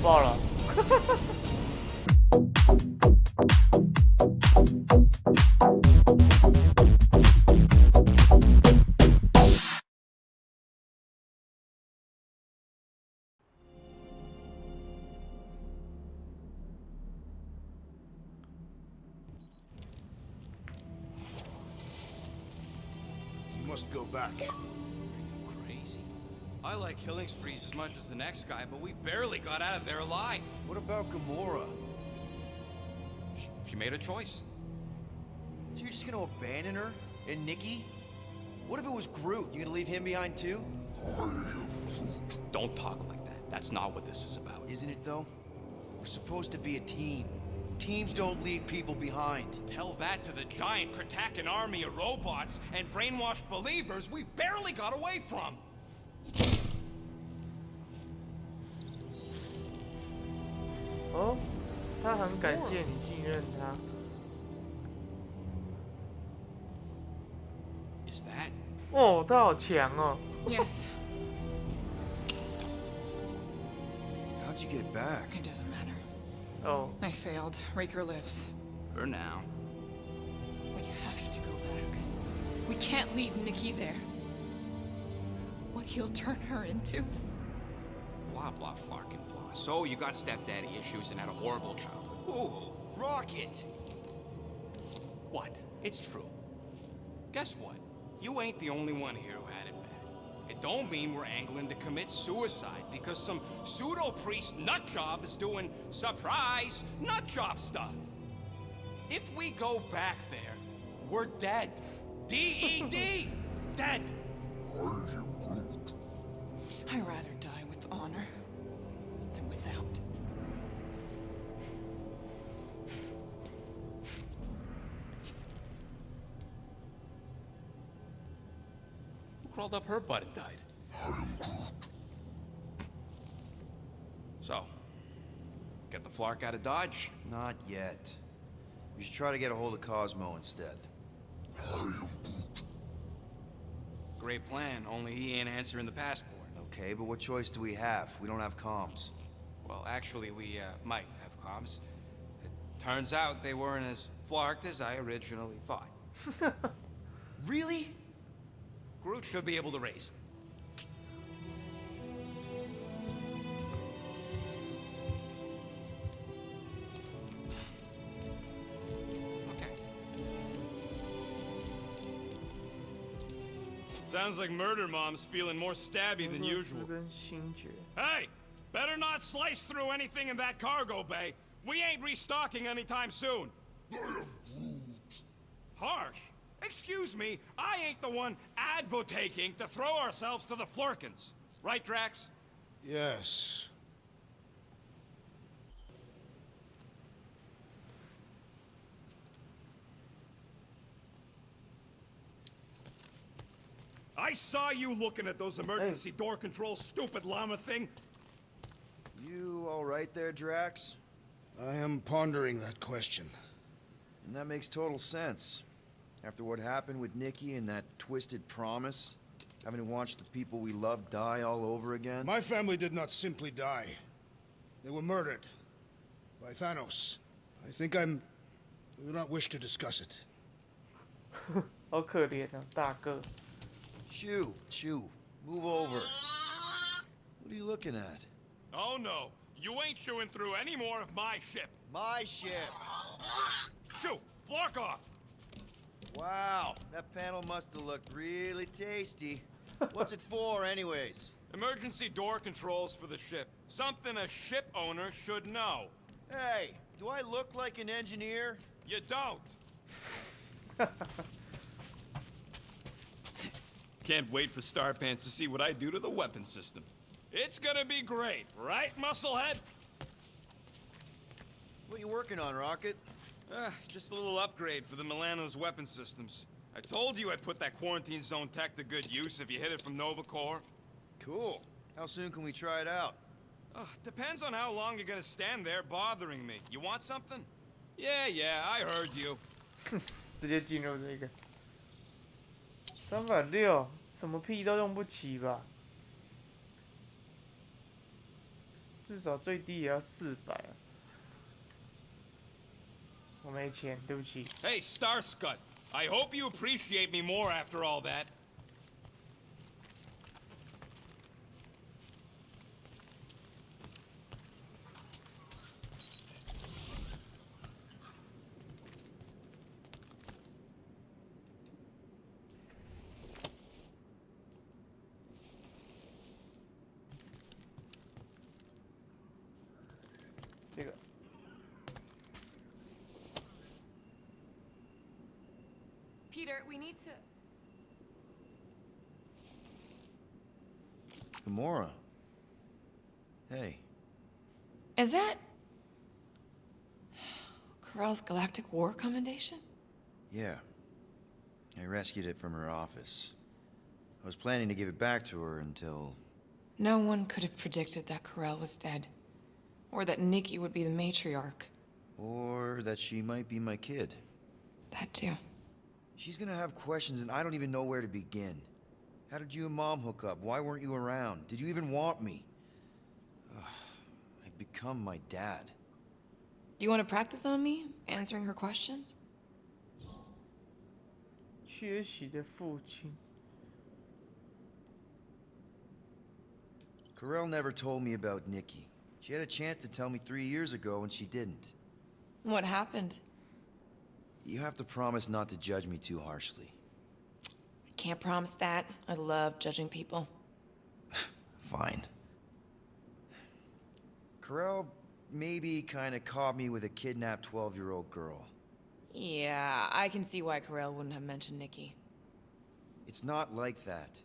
爆了。Must go back. Are you crazy? I like killing sprees as much as the next guy, but we barely got out of there alive. What about Gamora? She made a choice. So you're just gonna abandon her? And Nikki? What if it was Groot? You gonna leave him behind too? Don't talk like that. That's not what this is about. Isn't it though? We're supposed to be a team. Teams don't leave people behind. Tell that to the giant Kratakan army of robots and brainwashed believers we barely got away from. Oh, 他很感谢你信任他。Is that? 哦，他好强哦。Yes. How'd you get back? It doesn't matter. Oh. I failed. Raker lives. For now. We have to go back. We can't leave Nikki there. What he'll turn her into. Blah, blah, flark and blah. So you got stepdaddy issues and had a horrible childhood. Ooh. Rocket! What? It's true. Guess what? You ain't the only one here who had it bad. It don't mean we're angling to commit suicide because some pseudo-priest nutjob is doing surprise nutjob stuff. If we go back there, we're dead. D-E-D! Dead! I'd rather die with honor than without. Who crawled up her butt and died? So, get the flark out of Dodge? Not yet. We should try to get a hold of Cosmo instead. Great plan, only he ain't answering the passport. Okay, but what choice do we have? We don't have comms. Well, actually, we might have comms. It turns out they weren't as flarked as I originally thought. Really? Groot should be able to raise them. Okay. Sounds like Murder Mom's feeling more stabby than usual. 跟星爵。 Hey, better not slice through anything in that cargo bay. We ain't restocking anytime soon. Harsh. Excuse me, I ain't the one advocating to throw ourselves to the Flurkins. Right, Drax? Yes. I saw you looking at those emergency door controls, stupid llama thing. You all right there, Drax? I am pondering that question. And that makes total sense. After what happened with Nikki and that twisted promise, having to watch the people we love die all over again. My family did not simply die. They were murdered by Thanos. I do not wish to discuss it. 好可怜啊，大哥。 Shoo, move over. What are you looking at? Oh no, you ain't chewing through any more of my ship. My ship. Shoo, flark off. Wow, that panel must have looked really tasty. What's it for, anyways? Emergency door controls for the ship. Something a ship owner should know. Hey, do I look like an engineer? You don't. Can't wait for Starpants to see what I do to the weapon system. It's gonna be great, right, Musclehead? What you working on, Rocket? Just a little upgrade for the Milano's weapon systems. I told you I'd put that quarantine zone tech to good use if you hit it from Nova Corps. Cool. How soon can we try it out? Depends on how long you're gonna stand there bothering me. You want something? Yeah, I heard you. 直接进入这个360，什么屁都用不起吧？至少最低也要400啊。我没钱，对不起。Hey, Starscut, I hope you appreciate me more after all that. 这个 Peter, we need to. Gamora. Hey. Is that Corell's Galactic War Commendation? Yeah. I rescued it from her office. I was planning to give it back to her until... No one could have predicted that Corell was dead. Or that Nikki would be the matriarch. Or that she might be my kid. That too. She's gonna have questions and I don't even know where to begin. How did you and Mom hook up? Why weren't you around? Did you even want me? I've become my dad. Do you want to practice on me, answering her questions? 缺席的父亲。 Corell never told me about Nikki. She had a chance to tell me 3 years ago and she didn't. What happened? You have to promise not to judge me too harshly. I can't promise that. I love judging people. Fine. Corell maybe kinda caught me with a kidnapped 12-year-old girl. Yeah, I can see why Corell wouldn't have mentioned Nikki. It's not like that.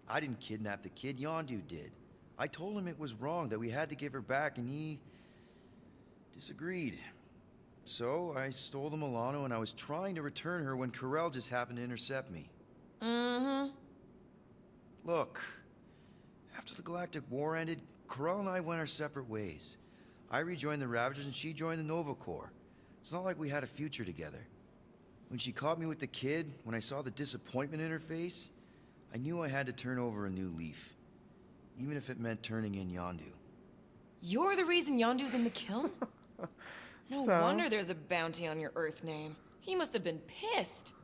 I didn't kidnap the kid, Yondu did. I told him it was wrong, that we had to give her back, and he... disagreed. So, I stole the Milano and I was trying to return her when Corell just happened to intercept me. Mm-hmm. Look, after the Galactic War ended, Corell and I went our separate ways. I rejoined the Ravagers and she joined the Nova Corps. It's not like we had a future together. When she caught me with the kid, when I saw the disappointment in her face, I knew I had to turn over a new leaf. Even if it meant turning in Yondu. You're the reason Yondu's in the kiln? No So? wonder there's a bounty on your Earth name. He must have been pissed.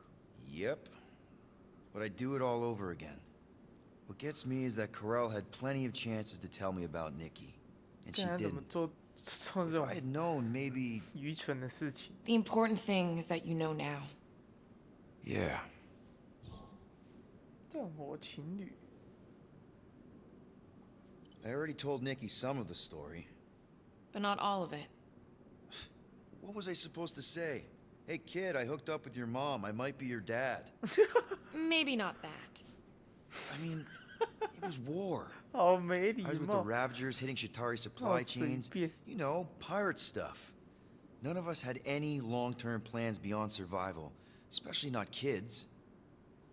Yep. But I'd do it all over again. What gets me is that Corell had plenty of chances to tell me about Nikki. And she 看他怎么 didn't. 做这 If 种 I had known, maybe... 愚蠢的事情。 The important thing is that you know now. Yeah. 战火情侣。 I already told Nikki some of the story. But not all of it. What was I supposed to say? Hey kid, I hooked up with your mom. I might be your dad. Maybe not that. I mean, it was war. 好没礼 I was with the 貌。 Ravagers hitting Shatari supply 好随 chains. 便。 You know, pirate stuff. None of us had any long-term plans beyond survival. Especially not kids.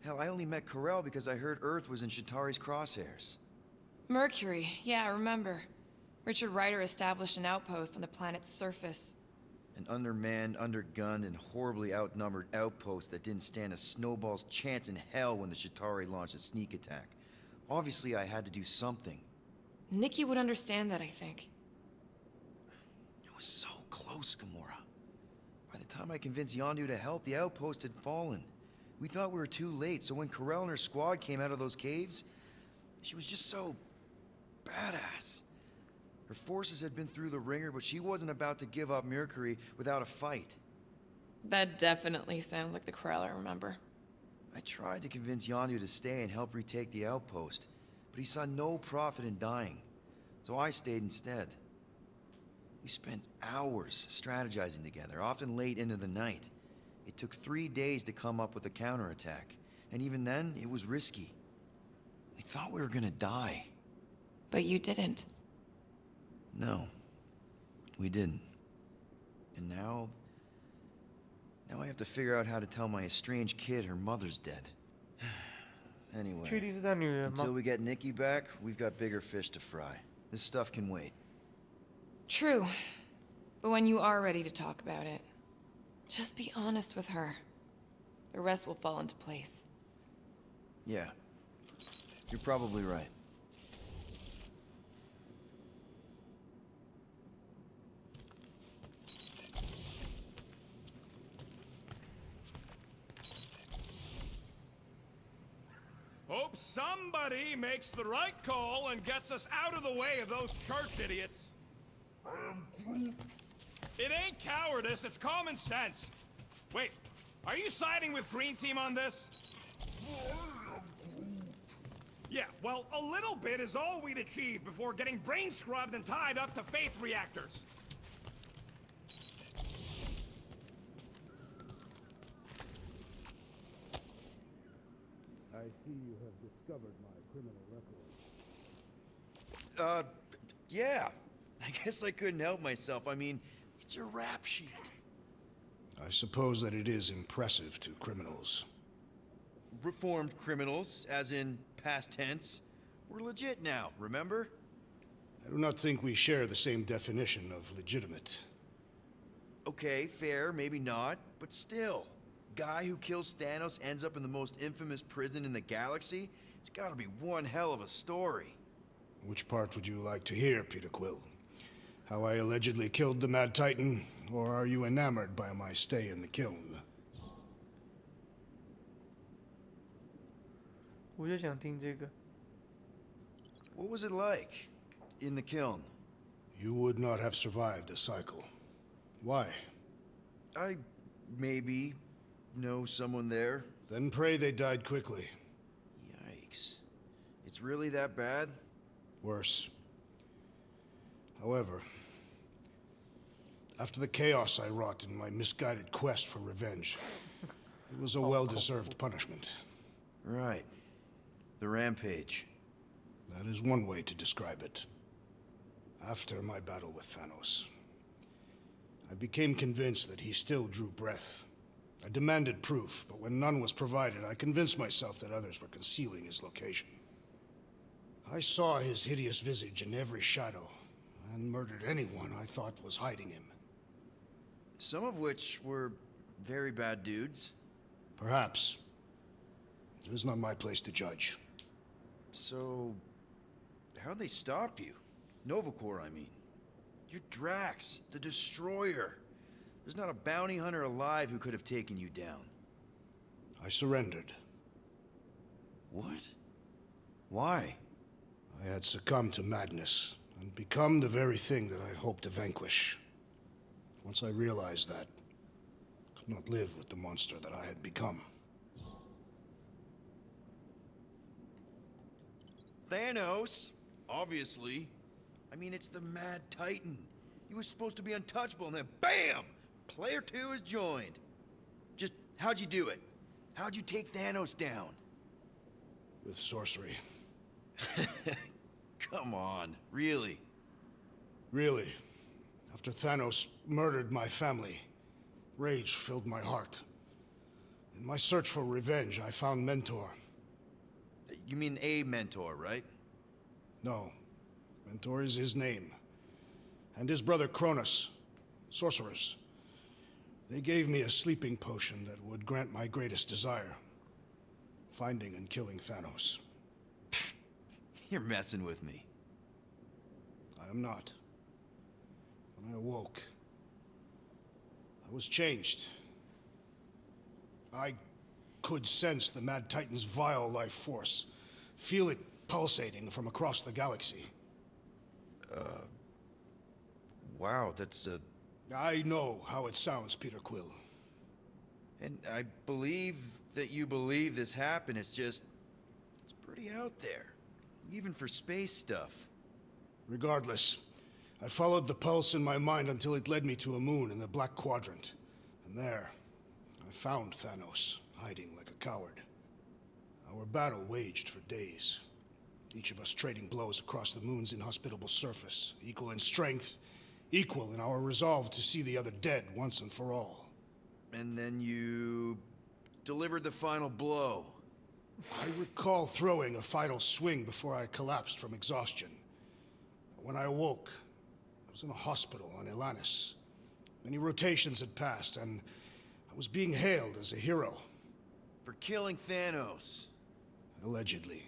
Hell, I only met Corell because I heard Earth was in Shatari's crosshairs. Mercury, yeah, I remember. Richard Ryder established an outpost on the planet's surface. An undermanned, undergunned, and horribly outnumbered outpost that didn't stand a snowball's chance in hell when the Shatari launched a sneak attack. Obviously, I had to do something. Nikki would understand that, I think. It was so close, Gamora. By the time I convinced Yondu to help, the outpost had fallen. We thought we were too late, so when Corell and her squad came out of those caves, she was just so... badass. Her forces had been through the ringer, but she wasn't about to give up Mercury without a fight. That definitely sounds like the Corell I remember. I tried to convince Yondu to stay and help retake the outpost, but he saw no profit in dying, so I stayed instead. We spent hours strategizing together, often late into the night. It took 3 days to come up with a counterattack, and even then, it was risky. We thought we were gonna die. But you didn't. No, we didn't. And now I have to figure out how to tell my estranged kid her mother's dead. 确 Anyway, 定是他女人吗 until we get Nikki back, we've got bigger fish to fry. This stuff can wait. True. But when you are ready to talk about it, just be honest with her. The rest will fall into place. Yeah, you're probably right. hope somebody makes the right call and gets us out of the way of those church idiots. It ain't cowardice, it's common sense. Wait, are you siding with Green Team on this? Yeah, well, a little bit is all we'd achieve before getting brain scrubbed and tied up to faith reactors. I see you have discovered my criminal record. Yeah. I guess I couldn't help myself. I mean, it's your rap sheet. I suppose that it is impressive to criminals. Reformed criminals, as in past tense. We're legit now, remember? I do not think we share the same definition of legitimate. Okay, fair, maybe not, but still. Guy who kills Thanos ends up in the most infamous prison in the galaxy? It's gotta be one hell of a story. Which part would you like to hear, Peter Quill? How I allegedly killed the Mad Titan, or are you enamored by my stay in the kiln? 我就想听这个。 What was it like in the kiln? You would not have survived the cycle. Why? I maybe know someone there. Then pray they died quickly. Yikes. It's really that bad? Worse. However, after the chaos I wrought in my misguided quest for revenge, it was a well-deserved punishment. Right. The rampage. That is one way to describe it. After my battle with Thanos, I became convinced that he still drew breath. I demanded proof, but when none was provided, I convinced myself that others were concealing his location. I saw his hideous visage in every shadow, and murdered anyone I thought was hiding him. Some of which were very bad dudes. Perhaps. It is not my place to judge. So, how'd they stop you? Nova Corps, I mean. You're Drax, the Destroyer. There's not a bounty hunter alive who could have taken you down. I surrendered. What? Why? I had succumbed to madness, and become the very thing that I hoped to vanquish. Once I realized that, I could not live with the monster that I had become. Thanos, obviously. I mean, it's the Mad Titan. He was supposed to be untouchable, and then BAM! Player 2 is joined. Just, how'd you do it? How'd you take Thanos down? With sorcery. Come on, really? Really. After Thanos murdered my family, rage filled my heart. In my search for revenge, I found Mentor. You mean a mentor, right? No. Mentor is his name. And his brother Cronus. Sorcerers. They gave me a sleeping potion that would grant my greatest desire. Finding and killing Thanos. You're messing with me. I am not. When I awoke, I was changed. I could sense the Mad Titan's vile life force. Feel it pulsating from across the galaxy. Wow, that's a... I know how it sounds, Peter Quill. And I believe that you believe this happened. It's just... it's pretty out there. Even for space stuff. Regardless, I followed the pulse in my mind until it led me to a moon in the Black Quadrant. And there, I found Thanos, hiding like a coward. Our battle waged for days. Each of us trading blows across the moon's inhospitable surface, equal in strength, equal in our resolve to see the other dead once and for all. And then you... delivered the final blow. I recall throwing a final swing before I collapsed from exhaustion. When I awoke, I was in a hospital on Elanis. Many rotations had passed, and I was being hailed as a hero. For killing Thanos. Allegedly.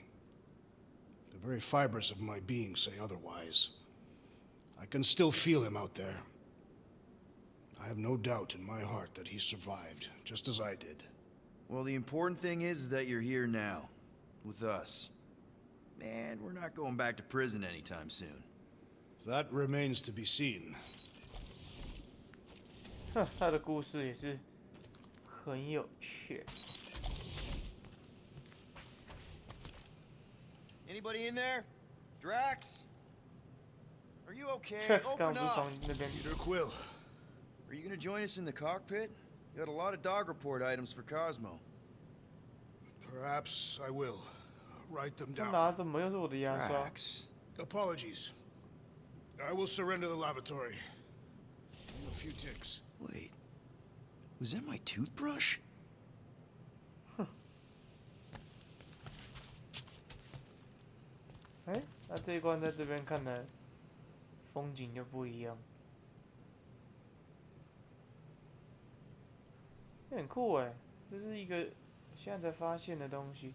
The very fibers of my being say otherwise. I can still feel him out there. I have no doubt in my heart that he survived, just as I did. Well, the important thing is that you're here now. with us. Man, we're not going back to prison anytime soon. That remains to be seen. 他的故事也是很有趣。Anybody in there? Drax? Are you okay? Drax Open 刚不是 up. 从那边。 Peter Quill. Are you gonna join us in the cockpit? You got a lot of dog report items for Cosmo. Perhaps I will. Write them 他 down. 拿什么？又是我的牙刷。 Drax. Apologies. I will surrender the lavatory. A few ticks. Wait. Was that my toothbrush? 哎，那这一关在这边看来风景就不一样，很酷哎，这是一个现在才发现的东西。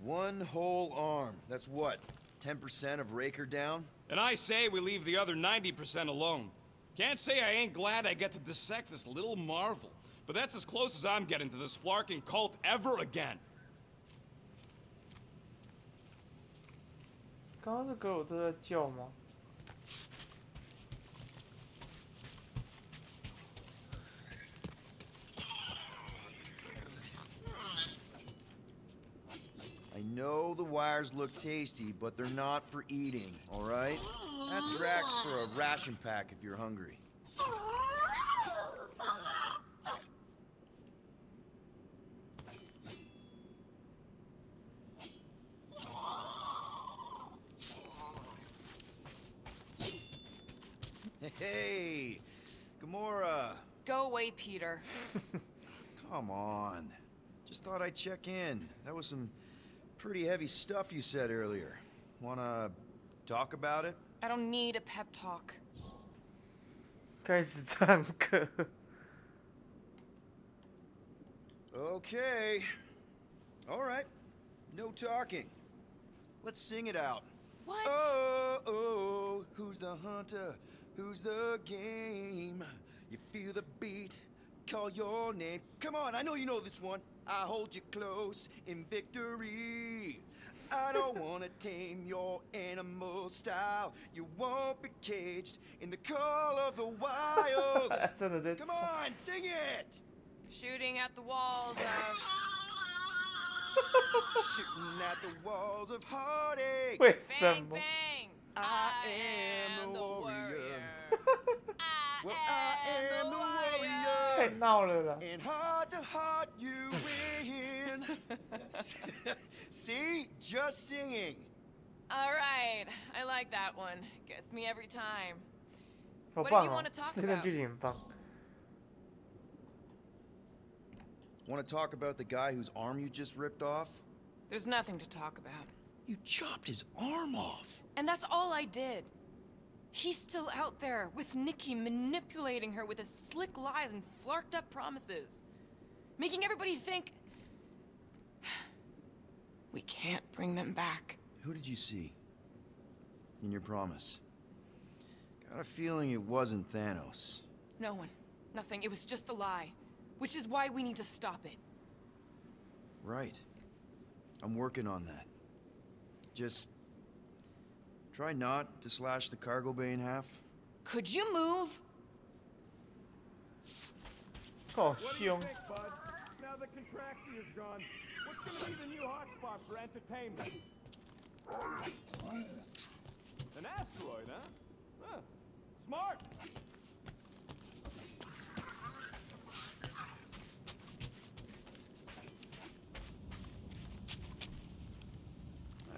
One whole arm. That's what? 10% of Raker down? And I say we leave the other 90% alone. Can't say I ain't glad I get to dissect this little marvel, but that's as close as I'm getting to this flarking cult ever again. 刚刚是格鲁特在叫吗？ I know the wires look tasty, but they're not for eating, alright? Ask Drax for a ration pack if you're hungry. Hey, Gamora. Go away, Peter. Come on. Just thought I'd check in. That was some pretty heavy stuff you said earlier. Wanna talk about it? I don't need a pep talk. 开始唱歌。 Okay. Alright. No talking. Let's sing it out. What? Oh, oh, who's the hunter? Who's the game? You feel the beat, call your name. Come on, I know you know this one. I hold you close in victory. I don't wanna tame your animal style. You won't be caged in the call of the wild. 真的在 Come 唱。 on, sing it! Shooting at the walls of... Shooting at the walls of heartache. 为什 Bang, 么？ bang! I am the warrior. Well, I I am the 太 warrior. 闹了啦！ And heart to heart, you win. See? Just singing. All right, I like that one. Gets me every time. 好 What 棒 do you 哦 wanna talk！ 这个 about？ 剧情很棒。 Want to talk about the guy whose arm you just ripped off? There's nothing to talk about. You chopped his arm off. And that's all I did. He's still out there with Nikki manipulating her with his slick lies and flarked up promises. Making everybody think... we can't bring them back. Who did you see? In your promise? Got a feeling it wasn't Thanos. No one. Nothing. It was just a lie. Which is why we need to stop it. Right. I'm working on that. Just try not to slash the cargo bay in half. Could you move? 好 What do you 凶！ think, bud? Now the contraction is gone, what's gonna be the new hotspot for entertainment? An asteroid, huh? Huh. Smart!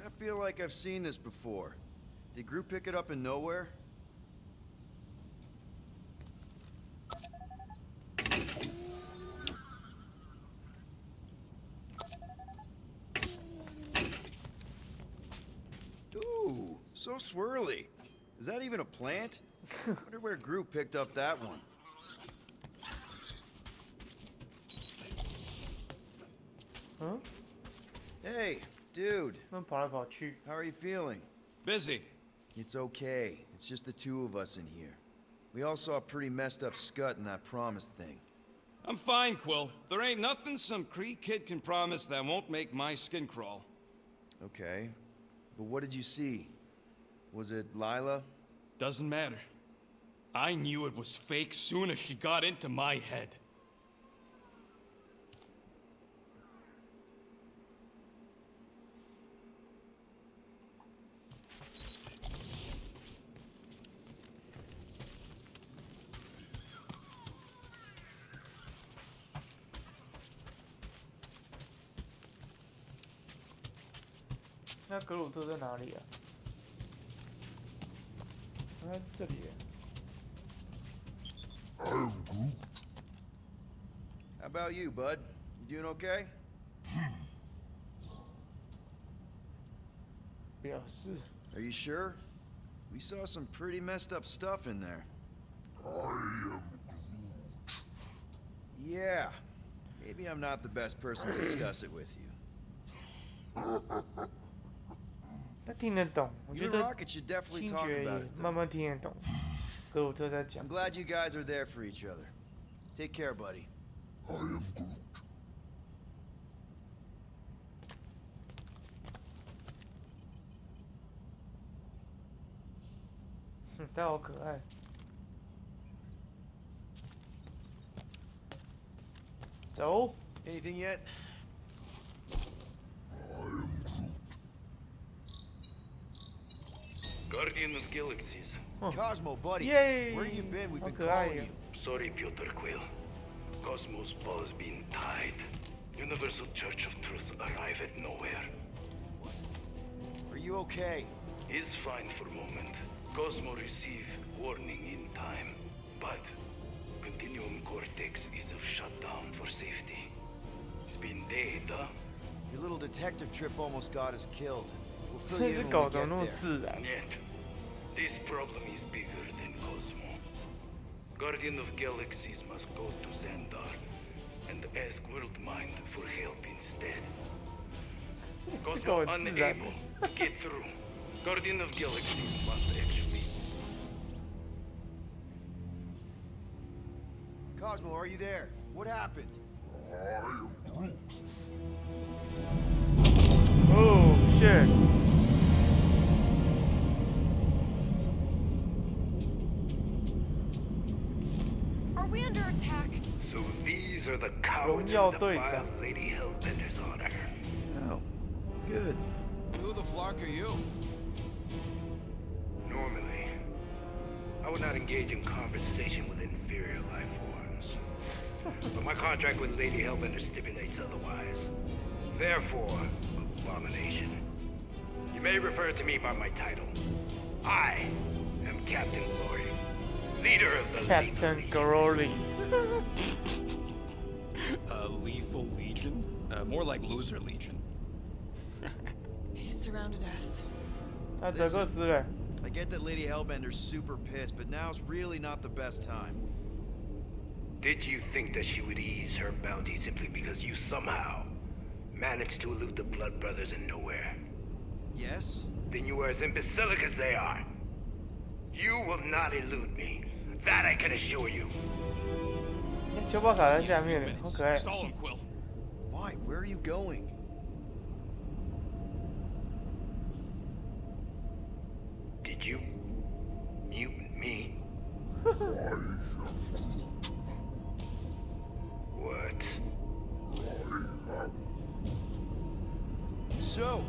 I feel like I've seen this before. Did Groot pick it up in nowhere? Ooh, so swirly. Is that even a plant? Wonder where Groot picked up that one. Huh? Hey, dude, 那跑来跑去。 how are you feeling? Busy. It's okay. It's just the two of us in here. We all saw a pretty messed up scut in that promise thing. I'm fine, Quill. There ain't nothing some Cree kid can promise that won't make my skin crawl. Okay. But what did you see? Was it Lila? Doesn't matter. I knew it was fake soon as she got into my head.那格鲁特在哪里啊？他在这里耶。How about you, bud? You doing okay? 表示 Are you sure? We saw some pretty messed up stuff in there. Yeah. Maybe I'm not the best person to discuss it with you. 他听得懂，我 You 觉 and 得 Rocket should definitely 星 talk 爵 about 也 it, 慢 though. 慢听得懂格鲁特在讲 I'm。glad you guys are there for each other. Take care, buddy. 他好可爱。走。 Anything yet? Guardian of Galaxies. Cosmo, buddy. Yay! Where you been? We've been Okay, calling yeah. you. Sorry, Piotr Quill. Cosmos ball's been tied. Universal Church of Truth arrive at nowhere. Are you okay? Is fine for moment. Cosmo receive warning in time. But Continuum Cortex is of shutdown for safety. It's been dead, huh? Your little detective trip almost got us killed. We'll fill 这 you 只 in 狗 when 怎么 we 那么 get there. 自然？ Yet, this problem is bigger than Cosmo. Guardian of Galaxies must go to Xandar and ask World Mind for help instead. 狗 Cosmo 很自然。 unable to get through. Guardian of Galaxies must actually... Cosmo, are you there? What happened? Oh shit！ Are we under attack? So these are the cowards荣耀 who 队 defiled 长。 Lady Hellbender's honor. Oh, good. And who the flark are you? Normally, I would not engage in conversation with inferior life forms. But my contract with Lady Hellbender stipulates otherwise. Therefore, abomination. You may refer to me by my title. I am Captain Glory, leader of the Lethal Captain Legion. Glory。 Lethal Legion? More like Loser Legion. He surrounded us. 那德克斯嘞？ I get that Lady Hellbender's super pissed, but now's really not the best time. Did you think that she would ease her bounty simply because you somehow managed to elude the Blood Brothers in nowhere? Yes? Then you are as imbecilic as they are. You will not elude me. That I can assure you. 丘巴卡在下 Few 面嘞，好 minutes. 可爱。 Stall him, Quill. Why? Where are you going? Did you mute me? What? So,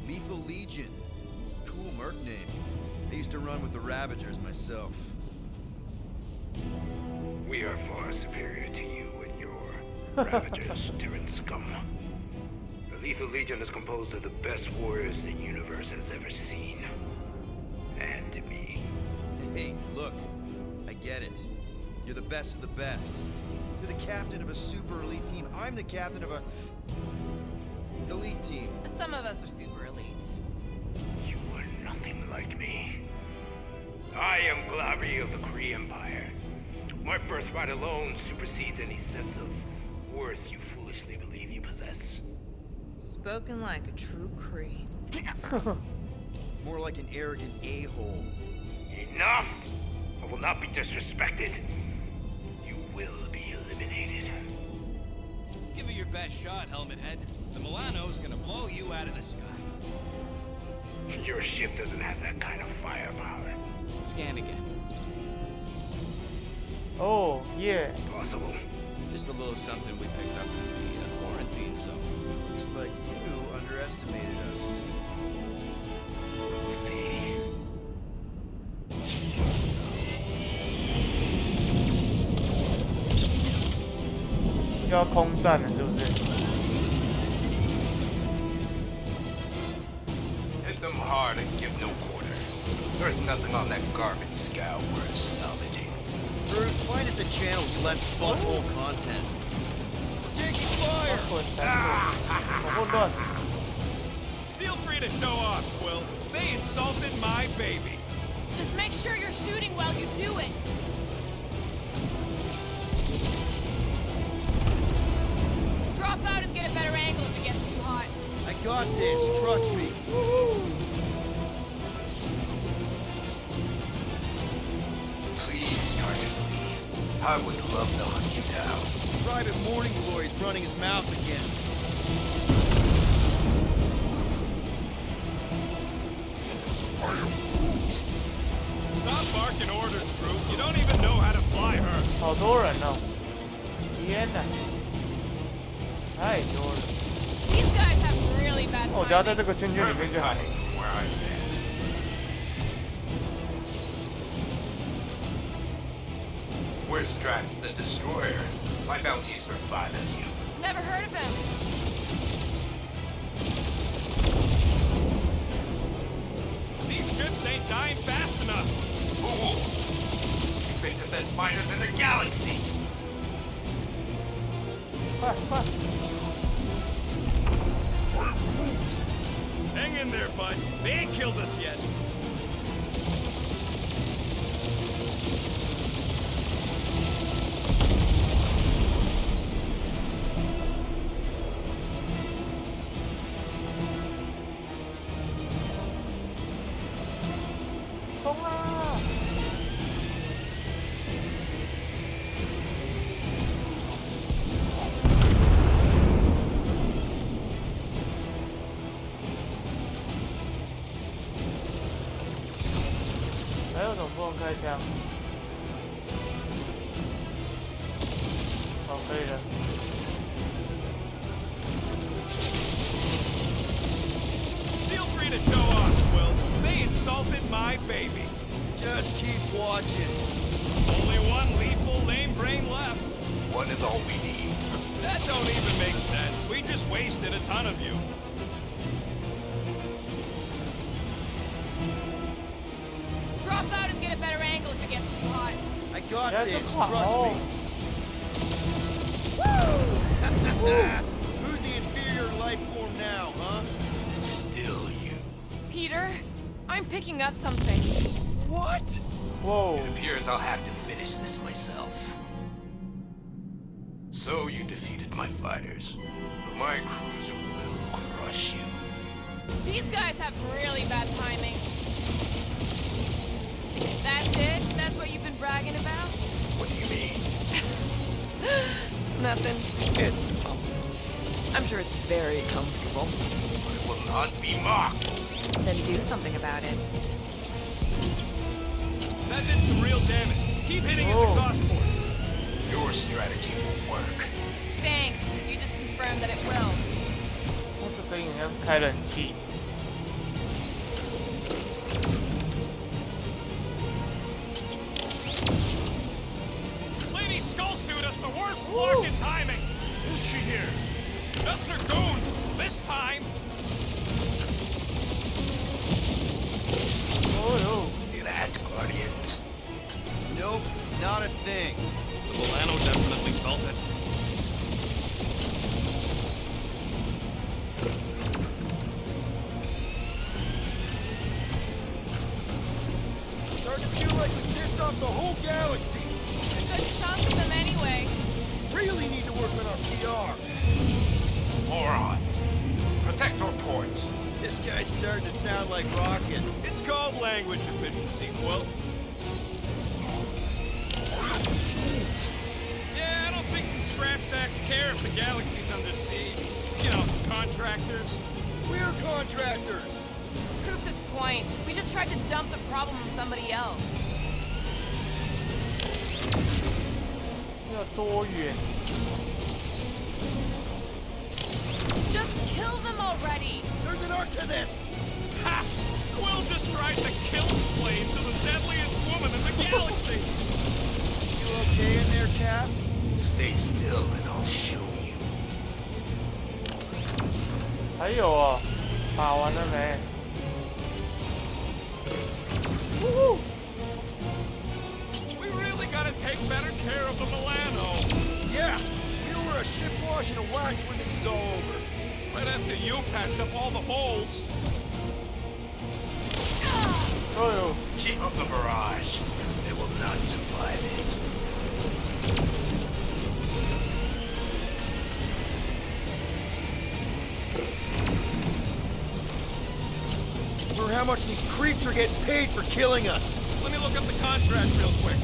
Lethal Legion. Cool merc name. I used to run with the Ravagers myself. We are far superior to you and your Ravagers, Terran scum. The Lethal Legion is composed of the best warriors the universe has ever seen. And me. Hey, look. I get it. You're the best of the best. You're the captain of a super elite team. I'm the captain of a... elite team. Some of us are super elite. You are nothing like me. I am Glavi of the Kree Empire. My birthright alone supersedes any sense of worth you foolishly believe you possess. Spoken like a true Kree. More like an arrogant a-hole. Enough! I will not be disrespected. You will be eliminated. Give it your best shot, Helmet Head. The Milano's gonna blow you out of the sky. Your ship doesn't have that kind of firepower. Scan again. Oh, yeah. Possible. Just a little something we picked up in the quarantine zone. Looks like you underestimated us. We'll see.又要空战了，是不是？ Hit them hard and give no quarter. There's nothing on that garbage scow worth salvaging. Brute, find us a channel with left butthole content. Taking fire! 好混乱。 Feel free to show off, Quill. They insulted my baby. Just make sure you're shooting while you do it. Drop out and get a better angle if it gets too hot. I got this, trust me. Please try to flee. I would love to hunt you down. Private Morning Glory's running his mouth again. Stop barking orders, Groot. You don't even know how to fly her. 好多人哦！天哪，太多了。 These guys have really bad 我只要在 timing. 这个圈圈里面 Perfect 就好了。 timing from where I stand. Where's Drax the Destroyer? My bounties for 5 of you. Never heard of him. These ships ain't dying fast enough. Fool! You face the best fighters in the galaxy! 快快！ Hang in there, bud. They ain't killed us yet. Xông 啊！ 还有种不能开枪。哦，可以了。 Feel free to show off, Quill. They insulted my baby. Just keep watching. Only one lethal lame brain left. One is all we need. That don't even make sense. We just wasted a ton of you. Drop out and get a better angle if it gets too hot. I got That's this, a clock. trust Oh. me. Who's the inferior life form now, huh? Still you. Peter, I'm picking up something. What? Whoa！ It appears I'll have to finish this myself. So you defeated my fighters, but my cruiser will crush you. These guys have really bad timing. That's it? That's what you've been bragging about? What do you mean? Nothing. It's... I'm sure it's very comfortable. But it will not be mocked. Then do something about it. That did some real damage. Keep hitting his Oh. exhaust ports. Your strategy will work. Thanks. You just confirmed that it will. 这声音好像开冷气。 Lady Skullsuit has the worst fucking timing. Who's she here? Just her goons. This time. Oh That, Guardians. Nope, not a thing. The Milano definitely felt it. Starting to feel like we pissed off the whole galaxy. A good chunk of them anyway. Really need to work on our PR. Morons. Protect our ports. This guy seems starting to sound like rocket. It's called language efficiency, Quill. Yeah, I don't think the scrap sacks care if the galaxy's under siege. You know, contractors. We're contractors. Proves his point. We just tried to dump the problem on somebody else. 要多远？ Just kill them already! There's an art to this. Ha! Quill just tried to kill Splane to the deadliest woman in the galaxy. You okay in there, Cap? Stay still and I'll show you. 还有哦，打完了没？呜呼！ We really gotta take better care of the Milano. Yeah. You know we're a ship wash and a wax when this is all over. Right after you patch up all the holes. 哎呦， Keep up the barrage. They will not survive it. For how much these creeps are getting paid for killing us. Let me look up the contract real quick.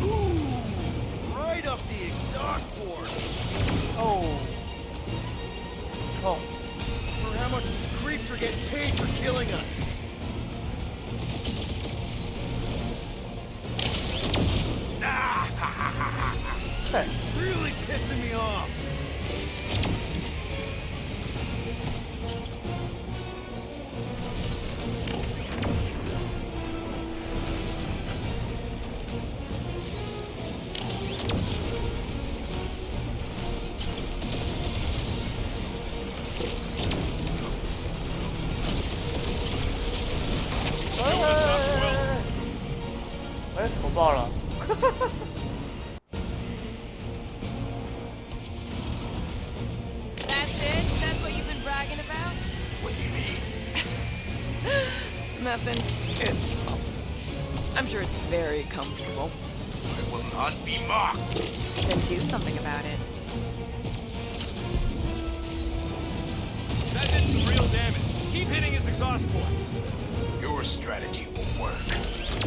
Ooh! Right up the exhaust port. 哦，痛！ For how much these creeps are getting paid for killing us. Really pissing me off. What's up, Quill? 哎，我爆了！ That's it? That's what you've been bragging about? What do you mean? Nothing. I'm sure it's very comfortable. I will not be mocked. Then do something about it. That did some real damage. Keep hitting his exhaust ports. Your strategy will work.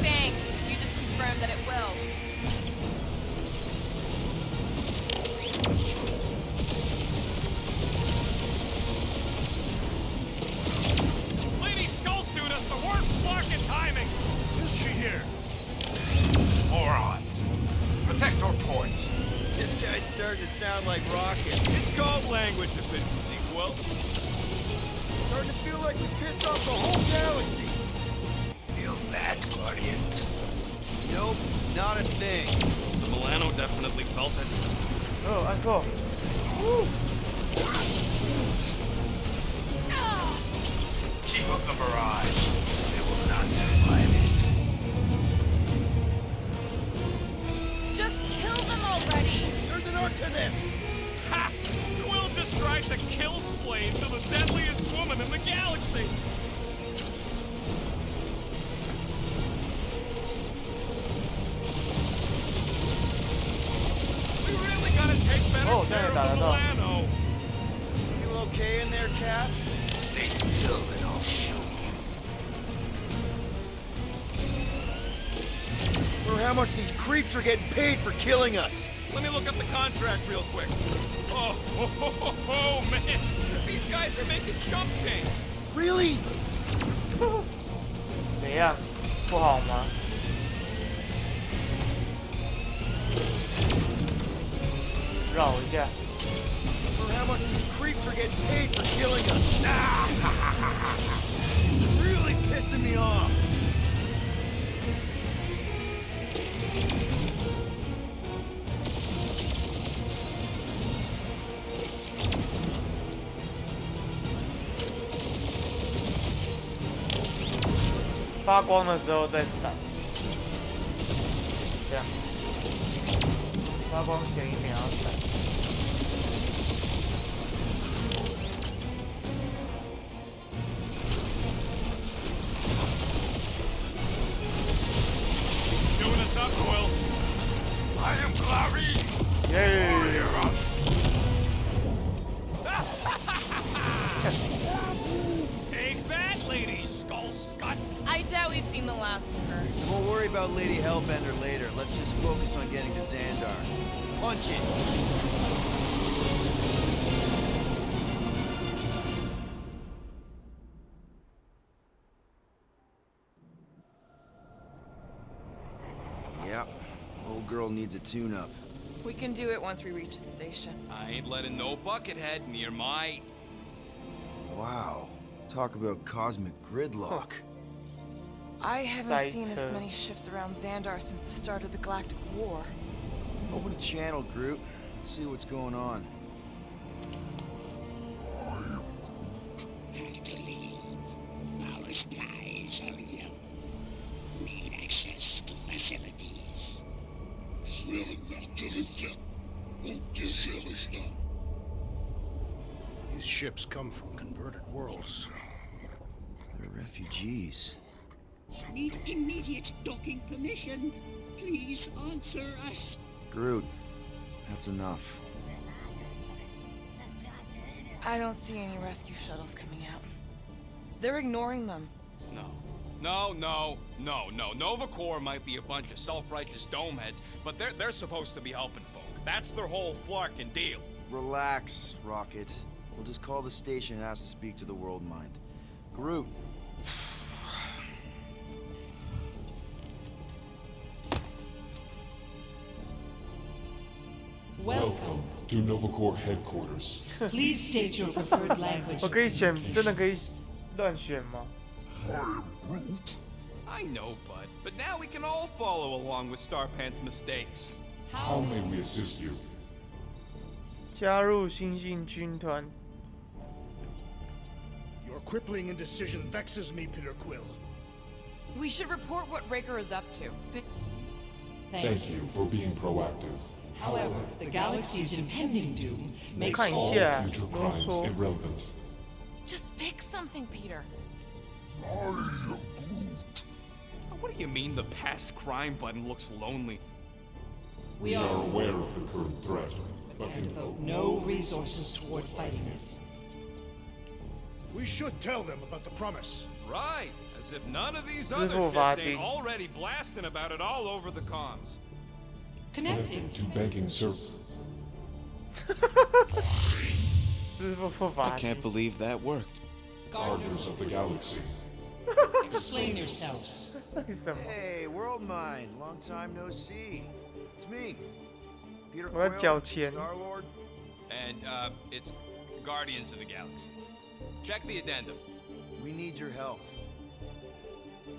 Thanks. You just confirmed that it will. Lady Skullsuit has the worst fucking timing. Is she here? Morons. Protect our ports. This guy's starting to sound like rocket. It's called language efficiency, Quill. Starting to feel like we pissed off the whole galaxy. Feel that, Guardians? Nope, not a thing. The Milano definitely felt it. 哦，按错。 Keep up the barrage. They will not survive it. Just kill them already! There's an art to this. Ha! Quill just tried to kill Splane to the deadliest woman in the galaxy. We really gotta take better Oh, care of dang it, the Milano. You okay in there, Cap? Stay still and I'll show you. For how much these creeps are getting paid for killing us. Let me look up the contract real quick. Oh, man. These guys are making chump change. Really? 怎样？不好吗？绕一下。 For how much these creeps are getting paid for killing us. Really pissing me off. "发光的时候再闪，这样。发光前一秒要闪。 Doing us up, Quill. I am Clary. 耶！ Take scut! I doubt we've seen the last of her. We'll worry about Lady Hellbender later. Let's just focus on getting to Xandar. Punch it! Yep. Old girl needs a tune-up. We can do it once we reach the station. I ain't letting no buckethead near my... Wow. Talk about cosmic gridlock. I haven't seen as many ships around Xandar since the start of the Galactic War. Open a channel, Groot. Let's see what's going on. Our skies are young. Need access to facilities. These ships come from converted worlds. They're refugees. Need immediate docking permission. Please answer us. Groot, that's enough. I don't see any rescue shuttles coming out. They're ignoring them. No. Nova Corps might be a bunch of self-righteous domeheads, but they're supposed to be helping folk. That's their whole flarkin' deal. Relax, Rocket. We'll just call the station and ask to speak to the World Mind. Groot. Welcome to Nova Corps headquarters. Please state your preferred language. 我可以选，真的可以乱选吗？ I know, bud, but now we can all follow along with Starpant's mistakes. How may we assist you? 加入新兴军团。 Your crippling indecision vexes me, Peter Quill. We should report what Raker is up to. Thank you for being proactive. However, the galaxy's impending doom makes 看一 all 下， Future 啰 crimes 嗦。 irrelevant. Just pick something, Peter. What do you mean the past crime button looks lonely? We are aware of the current threat, but and can devote no resources toward fighting it. We should tell them about the promise. Right, as if none of these 支 other 付罚 shits 金 ain't already blasting about it all over the comms. Connecting. to banking service. 支付罚金。 believe that worked. Gardeners of the galaxy. Explain yourselves. 为什么？ Hey, World Mind. Long time no see. It's me. Peter 我要 Quill, 缴钱。 Star-Lord. And, it's Guardians of the Galaxy. Check the addendum. We need your help.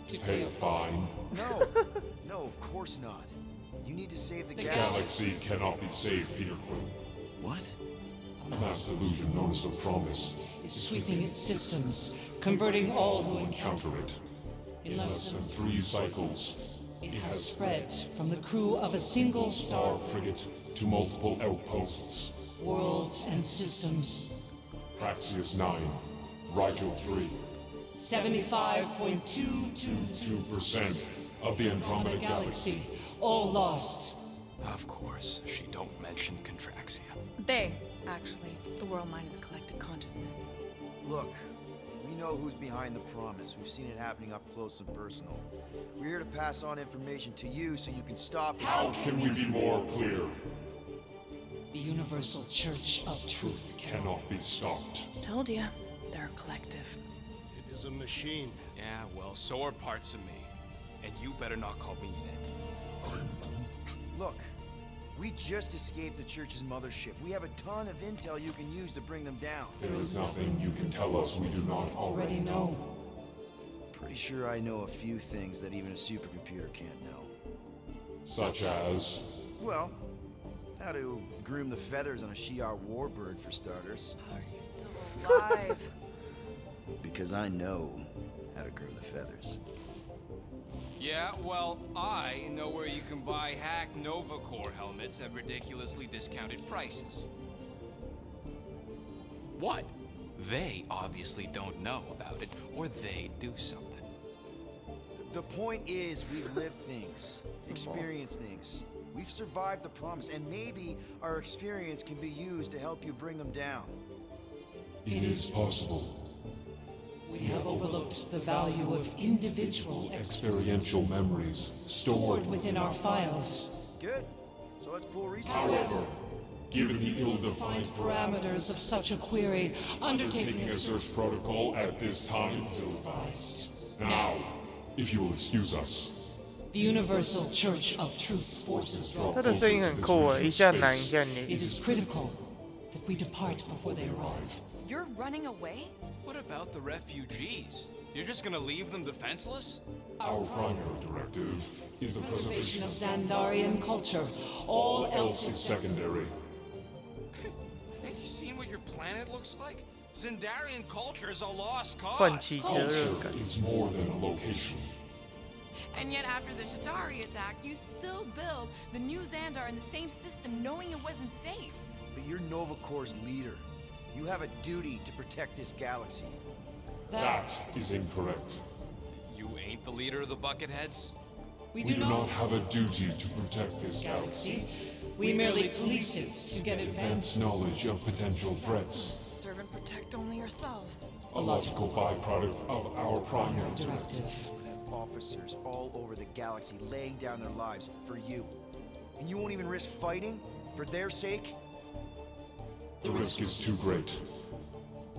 To pay a fine. No. No, of course not. You need to save the The galaxy. galaxy cannot be saved, Peter Quill. What? A mass delusion known as the Promise Is sweeping its systems, converting all who encounter counter it. In In less than 3 cycles, it has spread from the crew of a single star our frigate to multiple outposts. worlds and systems. Praxius 9, Rigel 3, 75.222 2% of the Andromeda Galaxy. galaxy, all lost. Of course, she don't mention Contraxia. They, actually. The World Mind is collective consciousness. Look, we know who's behind the promise. We've seen it happening up close and personal. We're here to pass on information to you so you can stop it. How can we be more clear? The Universal Church of Truth. Cannot be stopped. Told ya. They're a collective. It is a machine. Yeah, well, so are parts of me. And you better not call me in it. Look, we just escaped the Church's mothership. We have a ton of intel you can use to bring them down. There is nothing you can tell us we do not already know. Pretty sure I know a few things that even a supercomputer can't know. Such as... Well, how to groom the feathers on a Shi'ar warbird, for starters. Are you still alive? Because I know how to groom the feathers. Yeah, well, I know where you can buy hack Nova Corps helmets at ridiculously discounted prices. What? They obviously don't know about it, or they do something. The point is, we've lived things, experienced things. We've survived the promise, and maybe our experience can be used to help you bring them down. It is possible. We have overlooked overlooked the value of individual experiential memories stored within our files. Good. So let's pool resources. However, given the ill-defined Parameters of such a query, undertaking a search protocol at this time is ill-advised. Now, if you will excuse us. The Universal Church of Truth's forces draw 他的声音很酷诶，一下男一下女。 It is critical that we depart before they arrive. You're running away? What about the refugees? You're just gonna leave them defenseless? Our primary directive is the preservation of Xandarian culture. All else is secondary. Have you seen what your planet looks like? Xandarian culture is a lost cause. 唤起责任 Culture 感。 is more than a location. And yet after the Shatari attack, you still build the new Xandar in the same system knowing it wasn't safe. But you're Nova Corps' leader. You have a duty to protect this galaxy. That is incorrect. You ain't the leader of the Bucketheads? We We do not have a duty to protect this galaxy. We merely police it to get Advance knowledge of potential threats. Serve and protect only yourselves. A logical byproduct of our primary directive. You have officers all over the galaxy laying down their lives for you. And you won't even risk fighting? For their sake? The risk is too great.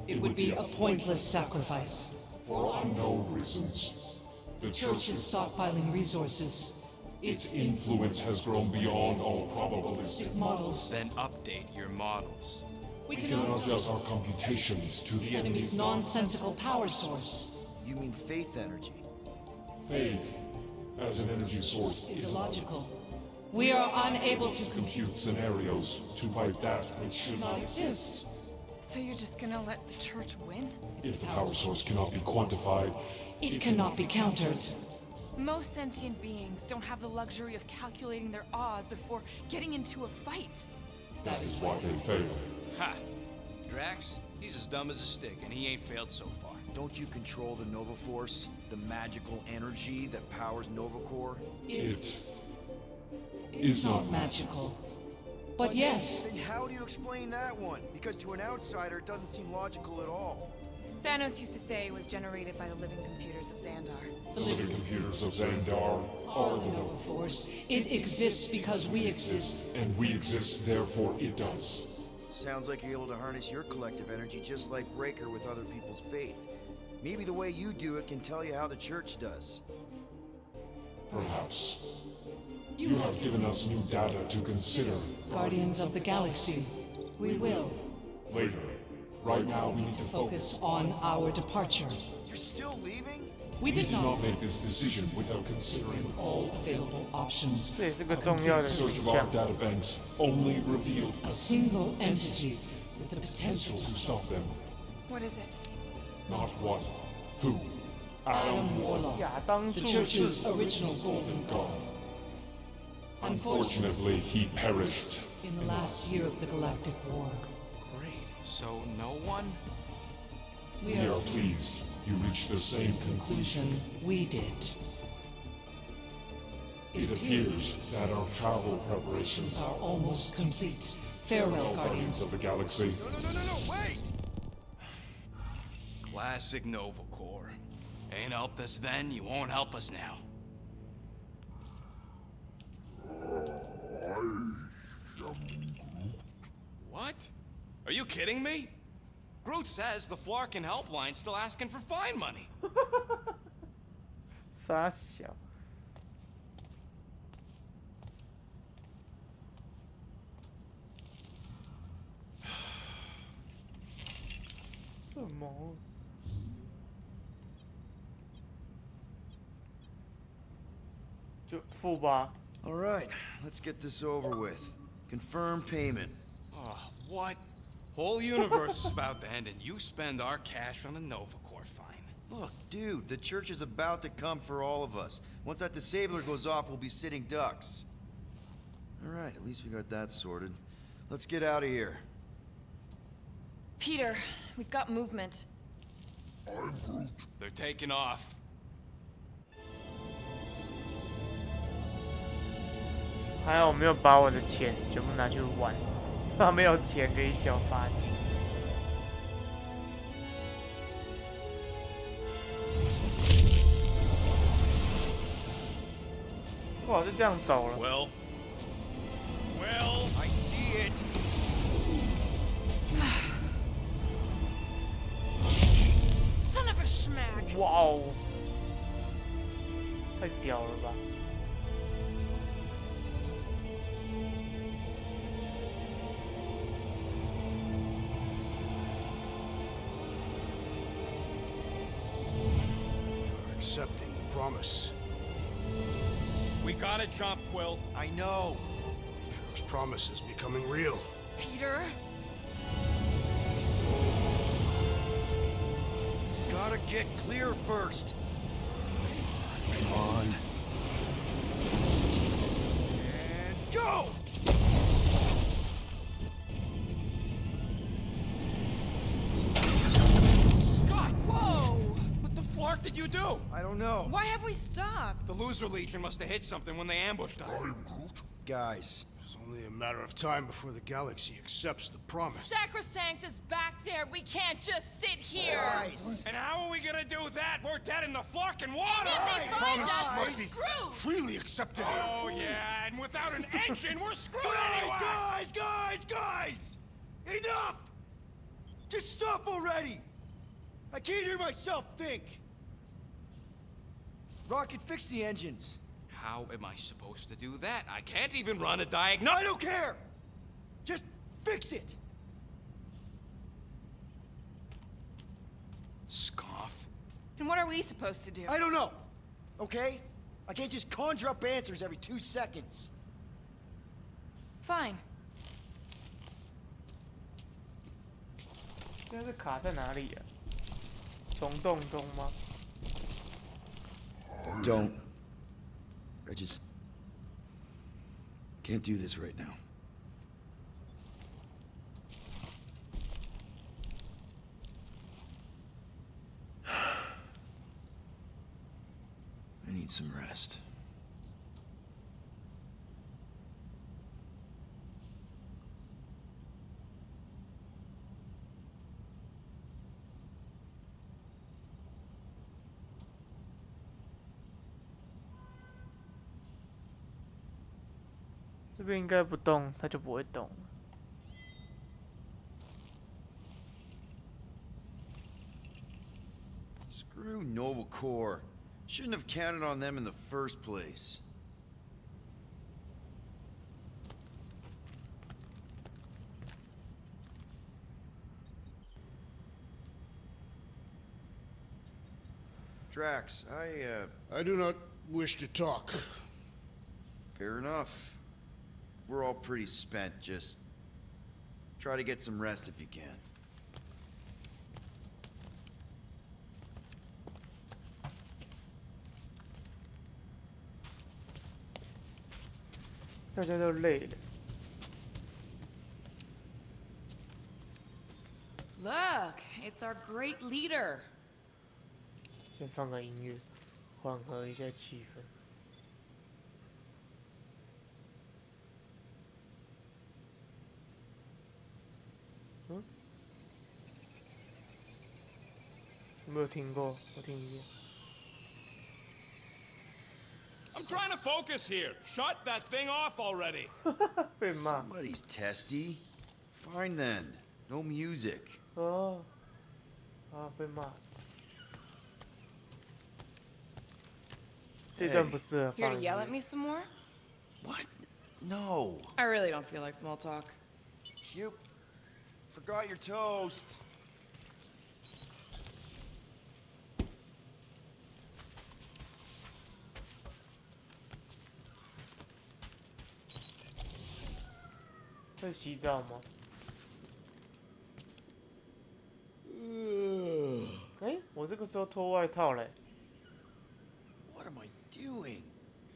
It would be a pointless sacrifice. For unknown reasons. The Church is stockpiling resources. Its influence has grown beyond all probabilistic models. Then update your models. We We can adjust our computations to the enemy's nonsensical power source. You mean faith energy? Faith as an energy source Is is illogical. We are unable to compute scenarios to fight that which should not exist. So you're just gonna let the church win? If the power source cannot be quantified, It cannot be countered. Most sentient beings don't have the luxury of calculating their odds before getting into a fight. that is why they fail. Ha! Drax, he's as dumb as a stick, and he ain't failed so far. Don't you control the Nova Force? The magical energy that powers Nova Corps? It is not magical. But yes, Then how do you explain that one? Because to an outsider, it doesn't seem logical at all. Thanos used to say it was generated by the living computers of Xandar. the living computers of Xandar are the Nova Force. It exists because we exist. and we exist, therefore it does. Sounds like you're able to harness your collective energy just like Raker with other people's faith. Maybe the way you do it can tell you how the church does. Perhaps. You have given us new data to consider. Guardians of the Galaxy. We will Later. Right now we need to focus. focus on our departure. You're still leaving? We We did did not not make this decision without considering all available options. 这也是个 A 重要 complete 的 search 选 of our 项。 databanks only revealed A single entity with the potential to to stop them. What is it? Not what. Who. Adam Warlock, 亚当 the 术 Church's 士， original golden god. Unfortunately, he perished. In the last year of the Galactic War, Great. So no one? we We are are pleased you reached the same conclusion. conclusion we did. It appears that our travel preparations are almost complete. Farewell, Guardians. of the Galaxy. No, wait! Classic Nova Corps. Ain't helped us then, you won't help us now. What? Are you kidding me? Groot says the Flarkin helpline's still asking for fine money. 傻小。什么？就付吧。 All right, let's get this over with. Confirm payment. Oh, what? Whole universe is about to end and you spend our cash on a Nova Corps fine. Look, dude, the church is about to come for all of us. Once that disabler goes off, we'll be sitting ducks. All right, at least we got that sorted. Let's get out of here. Peter, we've got movement. They're taking off. 还好我没有把我的钱全部拿去玩，他没有钱可以缴罚金。哇，就这样走了。Well, I see it. Son of a schmack! 哇哦，太屌了吧！ You're accepting the promise. we gotta jump, Quill. I know. Matriarch's promise is becoming real. Peter? Gotta get clear first. Come on. And go! Scott! Whoa! What the flark did you do? I don't know. Why have we stopped? The Loser Legion must have hit something when they ambushed us. Guys, It's only a matter of time before the galaxy accepts the promise. Sacrosanct is back there. We can't just sit here. guys. And how are we gonna do that? We're dead in the flarkin' water! If they find Promise us, we're must be screwed. freely accepted. Oh, yeah, and without an engine, we're screwed anyway! Guys! Enough! Just stop already! I can't hear myself think. Rocket, fix the engines. How am I supposed to do that? I can't even run a diagnostic. I don't care! Just fix it! Scoff. And what are we supposed to do? I don't know, okay? I can't just conjure up answers every 2 seconds. Fine. 现在是卡在哪里呀、虫洞中吗？ Don't. I just can't do this right now. I need some rest. "这边应该不动，它就不会动。Screw Nova Corps. Shouldn't have counted on them in the first place. Drax, I do not wish to talk. fair enough. We're all pretty spent. Just try to get some rest if you can. 大家都累了。 Look, it's our great leader. 先放个音乐，缓和一下气氛。嗯？有没有听过？我听一遍。 I'm trying to focus here. Shut that thing off already. 被骂。 Somebody's testy. Fine then. No music. 哦。啊，被骂。这段不适合 Here 放 to 音 yell at 乐。 me some more? What? No. I really don't feel like small talk. You forgot your toast. "会洗澡吗？哎，我这个时候脱外套嘞。 What am I doing?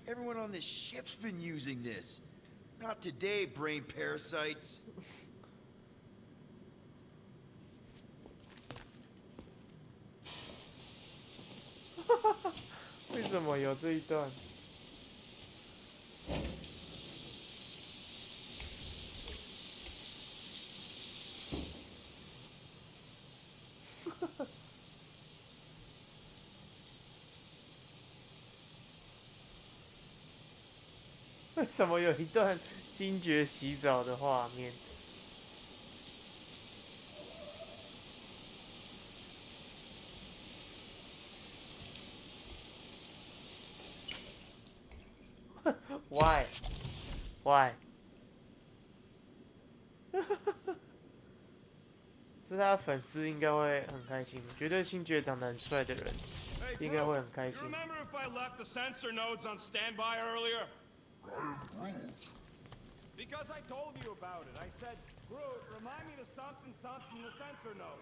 Everyone on this ship's been using this. Not today, brain parasites. 为什么有这一段？为什么有一段星爵洗澡的画面？Why？ Why？ 这是他的粉丝应该会很开心，觉得星爵长得很帅的人应该会很开心。 You remember if I left the sensor nodes on standby earlier? Because I told you about it. I said, Groot, remind me to something the sensor node.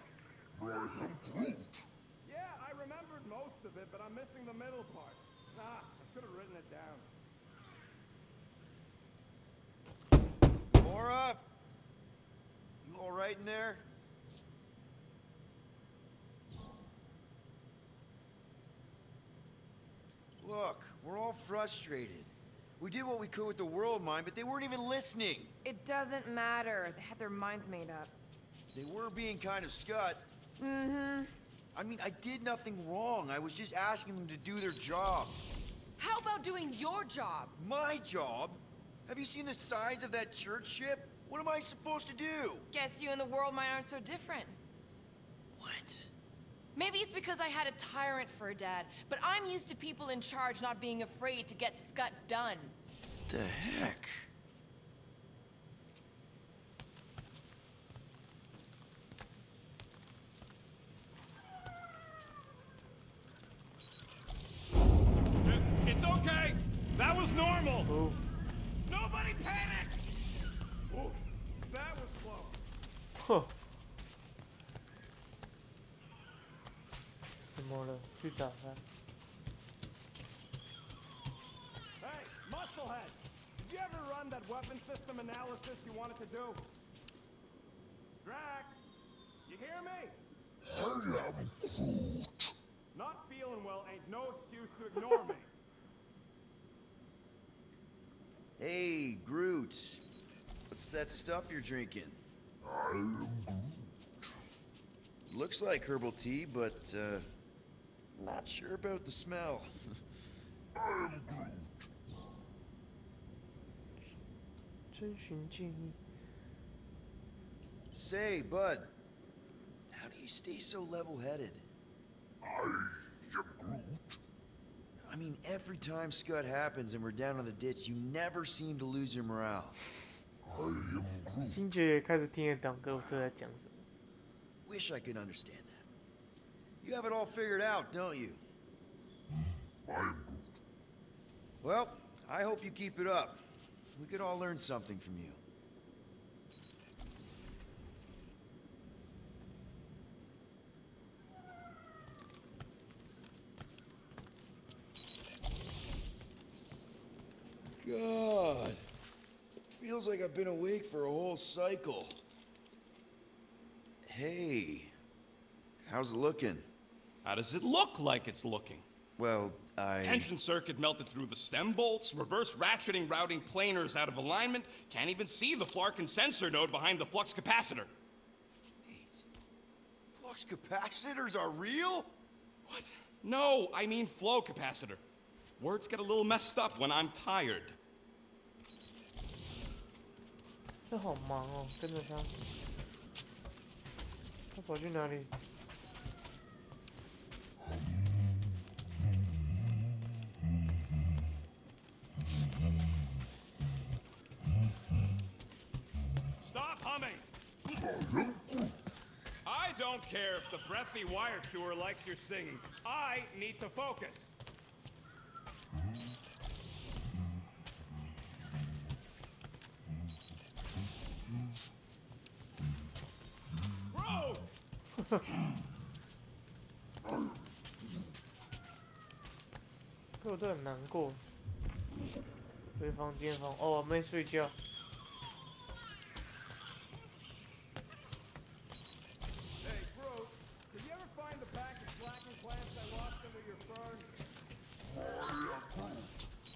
Yeah, I remembered most of it, but I'm missing the middle part. I should have written it down. Mora? You alright in there? Look, we're all frustrated. We did what we could with the world mind, but they weren't even listening. It doesn't matter. They had their minds made up. They were being kind of scut. Mm-hmm. I mean, I did nothing wrong. I was just asking them to do their job. How about doing your job? My job? Have you seen the size of that church ship? What am I supposed to do? Guess you and the world mind aren't so different. What? Maybe it's because I had a tyrant for a dad, but I'm used to people in charge not being afraid to get scut done. The heck? It's okay. That was normal. Oof. Nobody panic. Oof, that was close. Huh. 怎么了？去找他。 Hey, Musclehead! Did you ever run that weapon system analysis you wanted to do? Drax! You hear me? I am Groot. Not feeling well ain't no excuse to ignore me. Hey, Groot. What's that stuff you're drinking? I am Groot. Looks like herbal tea, but, not sure about the smell. I am Groot. 征询建议。 Say, Bud, how do you stay so level-headed? I am Groot. I mean, every time Scud happens and we're down in the ditch, you never seem to lose your morale. I am Groot. 星爵也开始听得懂格鲁特在讲什么。 Wish I could understand that. You have it all figured out, don't you? I am Groot. Well, I hope you keep it up. We could all learn something from you. God, it feels like I've been awake for a whole cycle. Hey, how's it looking? How does it look like it's looking? Well, Tension circuit melted through the stem bolts, reverse ratcheting routing planers out of alignment, can't even see the Flarkin sensor node behind the flux capacitor. Wait. Flux capacitors are real? What? No, I mean flow capacitor. Words get a little messed up when I'm tired. 这好忙哦，跟着他。他跑去哪里？ Stop humming! I don't care if the breathy wire chewer likes your singing. I need to focus. Groot! 我都很难过。回房间哦，我没睡觉。 Hey, Groot, did you ever find the pack of slacking plants I lost under your fern?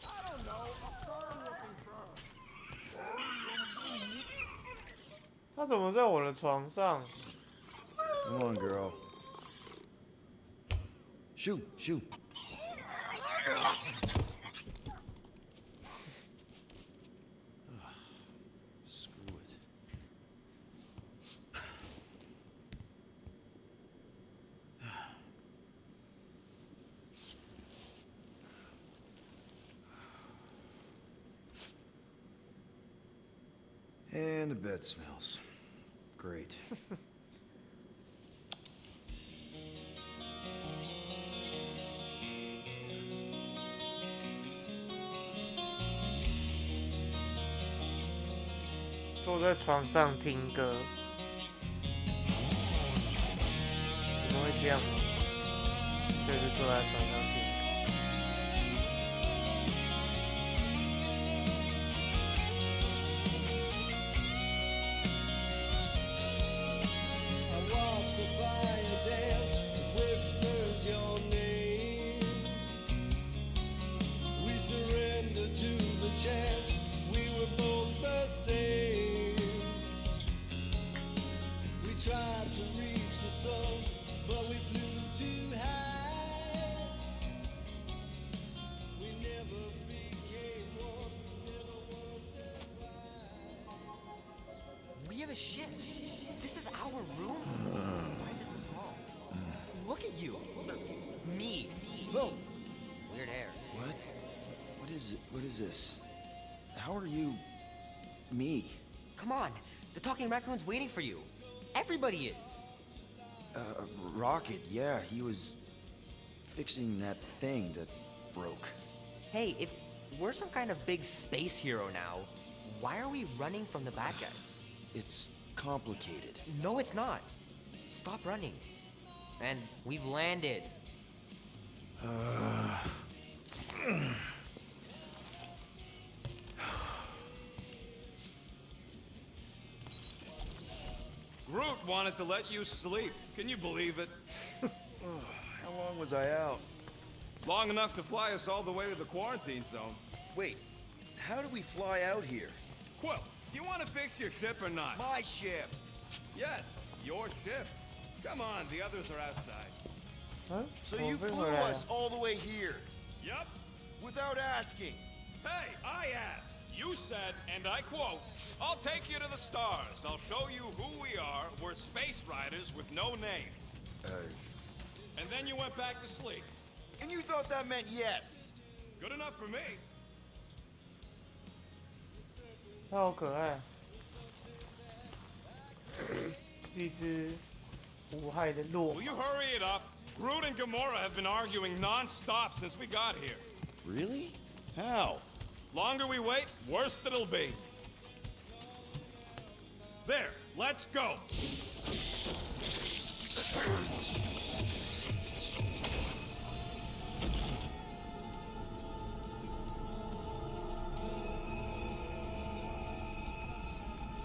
I don't know, a fern-looking fern. 他怎么在我的床上？ Come on, girl. Shoot, shoot. And the bed smells. Great. 坐在床上听歌，怎么会这样？就是坐在床上听歌。We have a ship. This is our room. Why is it so small? Look at you. Me. Boom. Weird hair. What? What is it? What is this? How are you... me? Come on. The talking raccoon's waiting for you. Everybody is. Rocket, yeah, he was fixing that thing that broke. Hey, if we're some kind of big space hero now, why are we running from the bad guys? It's complicated. No, it's not. Stop running. And we've landed. Groot wanted to let you sleep. Can you believe it? How long was I out? Long enough to fly us all the way to the quarantine zone. Wait, how do we fly out here? Quill, do you want to fix your ship or not? My ship! Yes, your ship. Come on, the others are outside. Huh? So you flew us all the way here? Yup. Without asking? Hey, I asked. You said, and I quote, "I'll take you to the stars. I'll show you who we are. We're space riders with no name." And then you went back to sleep. And you thought that meant yes? Good enough for me. 它好可爱，是一只无害的骆 Will you hurry it up? Groot and Gamora have been arguing non-stop since we got here. Really? How? Longer we wait, worse it'll be. There, let's go.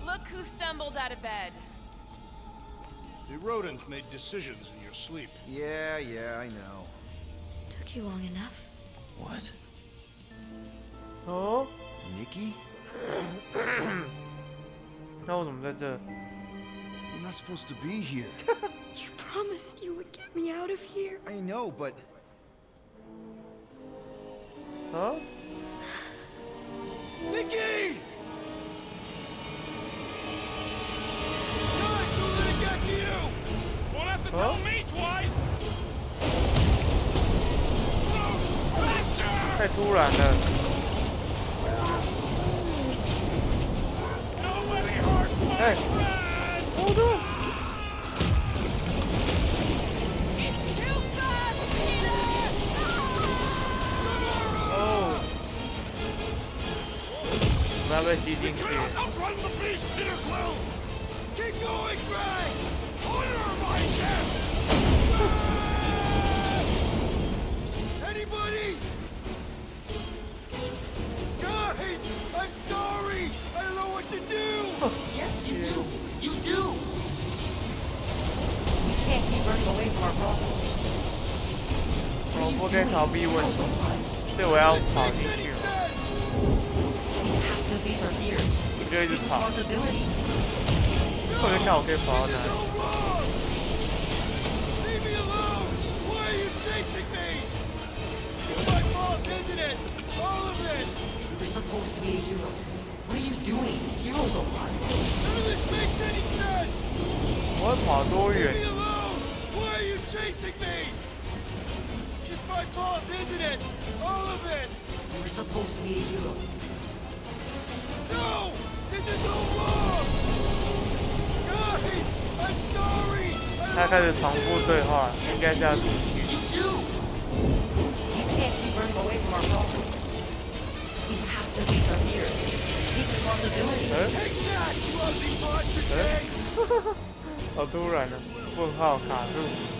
Look who stumbled out of bed. The rodent made decisions in your sleep. Yeah, I know. Took you long enough. What? 哦， Nikki? 那我怎么在这？ You're not supposed to be here. You promised you would get me out of here. I know, but... 啊？ Nikki! Guys, don't let it get to you! Won't have to tell me twice. Faster! 太突然了。 Nobody hurts my friend! Hold on! It's too fast, Peter! Oh! 我们要被吸进去。 Outrun the beast, Peter Quill! Keep going, Drax! Honor my death! Anybody? Guys, I'm sorry! I don't know what to do! Yes, you do. You do. We can't keep running away from our problems. 我不该逃避问题，所以我要跑进去。 We have to face our fears. 我就一直跑， Responsibility. 我就看我可以跑到哪里。 Leave me alone! Why are you chasing me? It's my fault, isn't it? All of it! You were supposed to be a hero. What are you doing? Heroes don't run. None of this makes any sense! 我会跑多 Leave 远？ me alone! Why are you chasing me? It's my fault, isn't it? All of it! You were supposed to be a hero. No! This 他开始重复对话，应该是要进去。好突然啊！问号卡住。